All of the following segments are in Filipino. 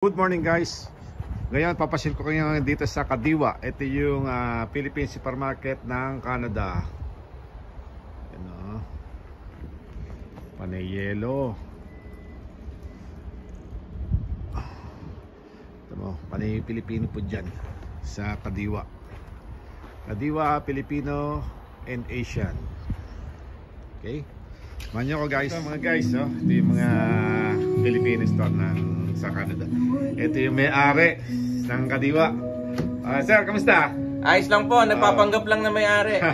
Good morning guys. Ngayon papasyal ko kayo dito sa Kadiwa. Ito yung Philippine Supermarket ng Canada. Ano? Panay yelo. Ito mo, panay Pilipino po dyan sa Kadiwa. Kadiwa, Filipino and Asian. Okay? Manyo ko guys, mga guys, oh. Ito yung mga Filipino store sa Canada. Ito yung may-ari ng Kadiwa. Sir, kamusta? Ayos lang po, nagpapanggap lang na may-ari.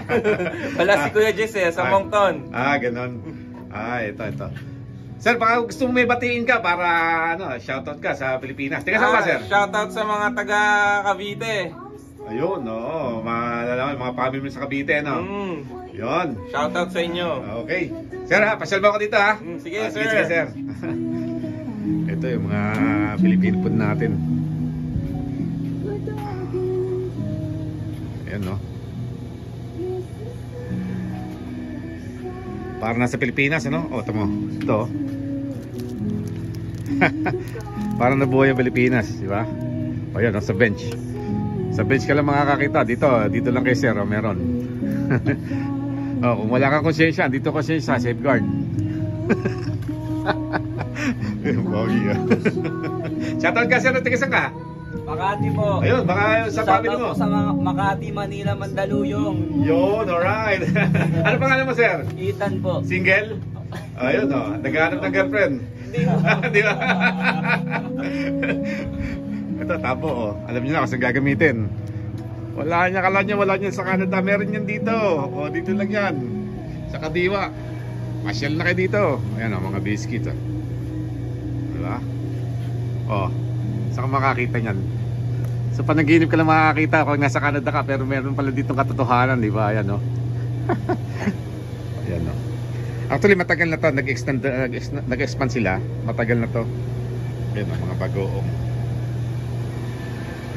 Wala si Kuya Jess sa Moncton. Ganon. Ito. Sir, baka gusto mo may batiin ka para shoutout ka sa Pilipinas. Tika saan ba, sir? Shoutout sa mga taga Cavite. Ayun, mga family mo sa Cavite, no? Yun. Shoutout sa inyo. Okay. Sir, pasyal ba ako dito, ha? Sige, sir. Sige, sir. Ito yung mga Filipino food natin. Ayan, no? Para nasa Pilipinas, ano? O, tamo. Ito. Parang nabuhay ang Pilipinas, di ba? O, yan, sa bench. Sa bench ka lang makakakita. Dito lang kay sir, meron. Kung wala kang konsensya, dito konsensya, safeguard. Bogi ka. Shoutout ka sir, tigasan ka? Makati po. Ayun, baka sa family mo. Shoutout po sa Makati, Manila, Mandaluyong. Yun, alright. Ano pangalan mo sir? Ethan po. Single? Ayun, naghahanap ng girlfriend. Hindi po. Di ba? Ito, tabo, alam niyo na kasi gagamitin. Wala niya sa Canada. Meron yan dito. Dito lang yan. Sa Kadiwa. Masyal na kayo dito. Ayan mga biscuit. Diba? Saan ka makakita niyan? Sa panaginip ka lang makakita kung nasa Canada ka. Pero meron pala ditong katotohanan. Diba? Ayan Ayan Actually matagal na to. Nag-expand sila. Matagal na to. Ayan mga bagoong.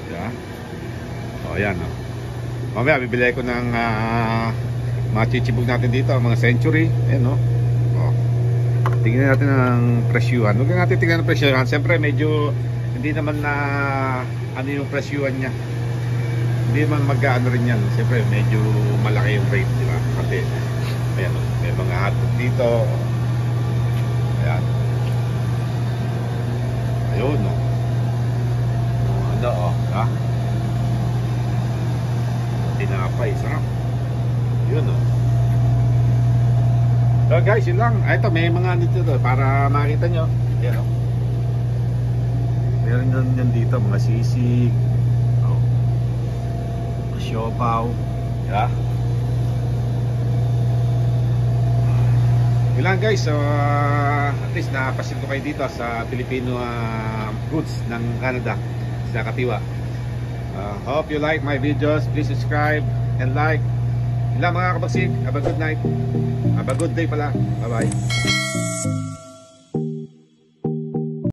Diba? Ayan mamaya bibili ko ng mga chichibog natin dito, mga century. Ayan tingnan natin ang presyuhan. Huwag natin tingnan ang presyuhan. Siyempre medyo hindi naman na yung presyuhan nya. Hindi naman mag-ano rin yan. Siyempre medyo malaki yung rate, diba? Kasi ayan may mga hotdog dito. Ayan. Ayun ha? Tinapay, sarap. Yun So guys, yun lang. Ito, may mga dito para makita nyo. Yan meron yan dito, mga sisig, siopaw. Yeah. Yun lang guys. So at least napasil ko kayo dito sa Filipino goods ng Canada, sa Kadiwa. Hope you like my videos. Please subscribe and like. Ilang mga kabagsig, have a good night. Have a good day pala. Bye bye.